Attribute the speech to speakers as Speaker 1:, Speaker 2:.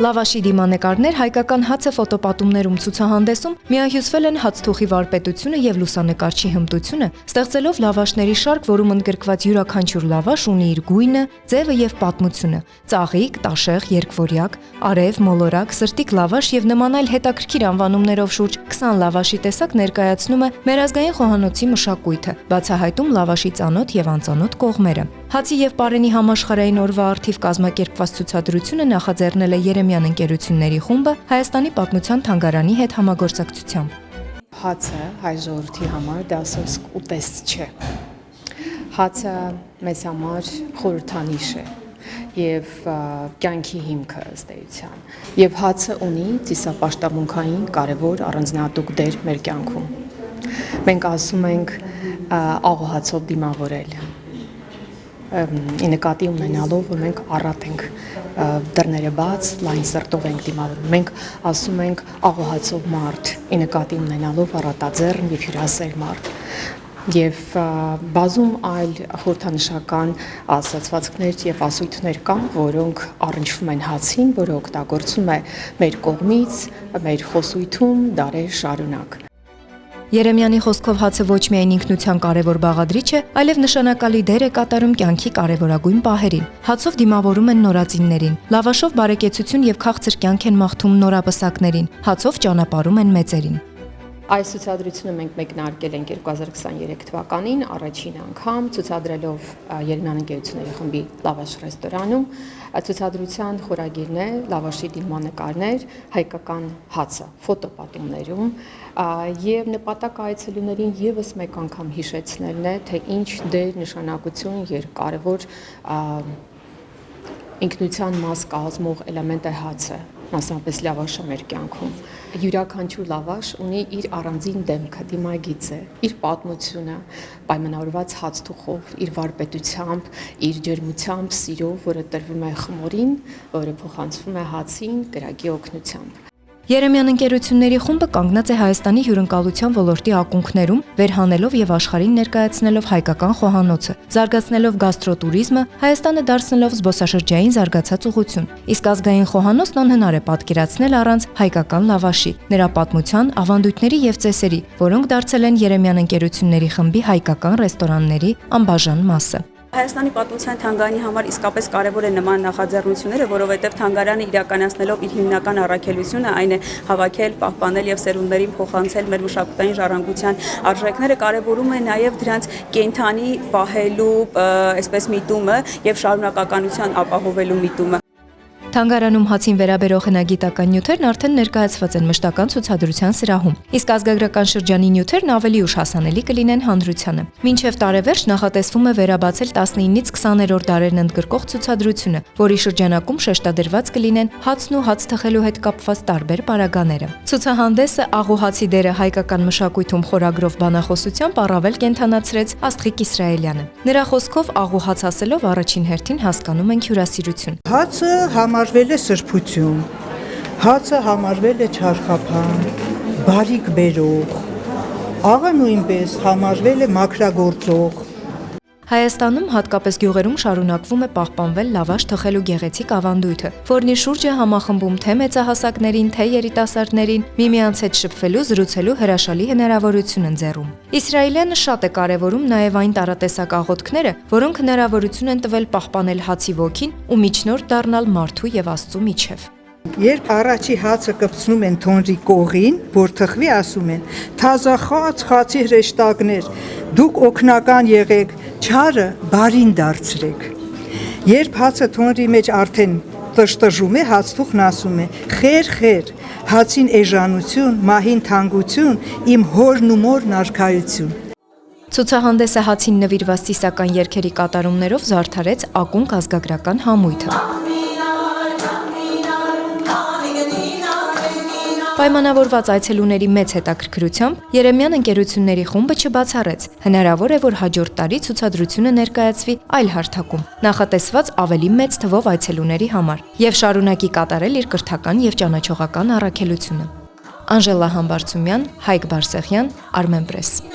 Speaker 1: Լավաշի դիմանկարներ հայկական հացը ֆոտոպատումներում ցուցահանդեսում միահյուսվել են հացթուխի վարպետությունը եւ լուսանկարչի հմտությունը, ստեղծելով լավաշների շարք, որում ընդգրկված յուրաքանչյուր լավաշ ունի իր գույնը, ձևը եւ պատմությունը՝ ծաղիկ, տաշեղ, երկվորյակ, արև, մոլորակ, սրտիկ լավաշ եւ նման այլ հետաքրքիր անվանումներով շուրջ 20 լավաշի տեսակ ներկայացնում է մեր ազգային խոհանոցի մշակույթը, բացահայտում լավաշի ծանոթ եւ անծանոթ կողմերը։ Հացի եւ պարենի համաշխարհային օրվա առթիվ կազմակերպված ցուցադրությունը նախաձեռնել է Երեմյան ընկերությունների խումբը Հայաստանի պատմության թանգարանի հետ համագործակցությամբ։
Speaker 2: Հացը հայ ժողովրդի համար դա ասես ուտեստ չէ։ Հացը մեզ համար խորհրդանիշ է եւ կյանքի հիմքը ըստ էության։ Եվ հացը ունի ծիսապաշտամունքային կարևոր առանձնահատուկ դեր մեր կյանքում։ Մենք ասում ենք աղոհացով դիմավորել։ Ի նկատի ունենալով, որ մենք առատ ենք դռները բաց, լայն սրտով ենք դիմավորում։ Մենք ասում ենք աղոհացով մարդ, ի նկատի ունենալով առատաձեռն եւ հյուրասեր մարդ։ Եվ բազում այլ խորհրդանշական ասացվածքներ եւ ասույթներ կան, որոնք առնչվում են հացին, որը օգտագործում է մեր կողմից, մեր խոսույթում դարեր շարունակ։
Speaker 1: Երեմյանի խոսքով հացը ոչ միայն ինքնության կարևոր բաղադրիչ է, այլև նշանակալի դեր է կատարում կյանքի կարևորագույն պահերին։ Հացով դիմավորում են նորածիններին, լավաշով բարեկեցություն եւ քաղցր կյանք են մաղթում նորապսակներին, հացով ճանապարհում են մեծերին։
Speaker 2: Այս ցուցադրությունը մենք մեկնարկել ենք 2023 թվականին առաջին անգամ ցուցադրելով Երեմյան ընկերությունների խմբի լավաշ ռեստորանում։ Ցուցադրության խորագիրն է լավաշի դիմանկարներ հայկական հացը ֆոտոպատումներում եւ նպատակը այցելուներին եւս մեկ անգամ հիշեցնելն է, թե ինչ դեր, նշանակություն եւ կարեւոր ինքնության մաս կազմող էլեմենտ է հացը, մասնապես լավաշը մեր կյանքում։ Յուրաքանչյուր լավաշ ունի իր առանձին դեմքը, դիմագիծը, իր պատմությունը, պայմանավորված հացթուխով, իր վարպետությամբ, իր ջերմությամբ, սիրով, որը տրվում է խմորին, որը փոխանցվում է հացին, կրակի օգնությամբ։
Speaker 1: Երեմյան ընկերությունների խումբը կանգնած է Հայաստանի հյուրընկալության ոլորտի ակունքներում, վերհանելով եւ աշխարհին ներկայացնելով հայկական խոհանոցը, զարգացնելով գաստրոտուրիզմը, Հայաստանը դարձնելով զբոսաշրջային զարգացած ուղղություն։ Իսկ ազգային խոհանոցն անհնար է պատկերացնել առանց հայկական լավաշի, նրա պատմության, ավանդույթների եւ ծեսերի, որոնք դարձել են Երեմյան ընկերությունների խմբի հայկական ռեստորանների անբաժան մասը։
Speaker 3: Հայաստանի պատմության թանգարանի համար իսկապես կարևոր է նման նախաձեռնությունները, որովհետև թանգարանը իրականացնելով իր հիմնական առաքելությունը, այն է հավաքել, պահպանել եւ սերունդներին փոխանցել մեր մշակութային ժառանգության արժեքները, կարևորում է նաեւ դրանց կենթանի պահելու, այսպես միտումը եւ շարունակականության ապահովելու միտումը։
Speaker 1: Թանգարանում հացին վերաբերող հնագիտական նյութերն արդեն ներկայացված են մշտական ցուցադրության սրահում, իսկ ազգագրական շրջանի նյութերն ավելի ուշ հասանելի կլինեն հանրությանը։ Մինչև տարեվերջ նախատեսվում է վերաբացել 19-ից 20-րդ դարերն ընդգրկող ցուցադրությունը, որի շրջանակում շեշտադրված կլինեն հացն ու հաց թխելու հետ կապված տարբեր պարագաները։ Ցուցահանդեսը «Աղոհացի դերը հայկական մշակույթում» խորագրով բանախոսությամբ առավել կենթանացրեց Աստղիկ Իսրայելյանը։ Նրա խոսքով աղոհաց ասելով առաջին հերթին հասկանում ենք հյուրասիրություն։
Speaker 4: Հացը համարվել է սրբություն, հացը համարվել է չարխափան, բարիք բերող, աղը նույնպես համարվել է մաքրագործող։
Speaker 1: Հայաստանում, հատկապես գյուղերում շարունակվում է պահպանվել լավաշ թխելու գեղեցիկ ավանդույթը, որն իր շուրջ է համախմբում թե մեծահասակներին, թե երիտասարդներին միմյանց հետ շփվելու, զրուցելու հրաշալի հնարավորություն ընձեռում։ Իսրայելյանը շատ է կարևորում նաև այն տարատեսակ աղոթքները, որոնք հնարավորություն են տվել պահպանել հացի ոգին ու միջնորդ դառնալ մարդու եւ Աստծու միջև։
Speaker 4: Երբ առաջի հացը կպցնում են թոնրի կողին, որ թխվի, ասում են. «Թազախաց խացի հրեշտակներ, դուք օգնական եղեք, չարը բարին դարձրեք»։ Երբ հացը թոնրի մեջ արդեն տժտժում է, հացթուխն ասում է. «Խեր, հացին էժանություն, մահին թանկություն, իմ հորն ու մորն արքայություն»։
Speaker 1: Ցուցահանդեսը հացին նվիրված ծիսական երգերի կատարումներով զարդարեց ակունք ազգագրական համույթը։ Պայմանավորված այցելուների մեծ հետաքրքրությամբ Երեմյան ընկերությունների խումբը չբացառեց։ Հնարավոր է, որ հաջորդ տարի ցուցադրությունը ներկայացվի այլ հարթակում, նախատեսված ավելի մեծ թվով այցելուների համար, եւ շարունակի կատարել իր կրթական եւ ճանաչողական առաքելությունը։ Անժելա Համբարձումյան, Հայկ Բարսեղյան, Armenpress։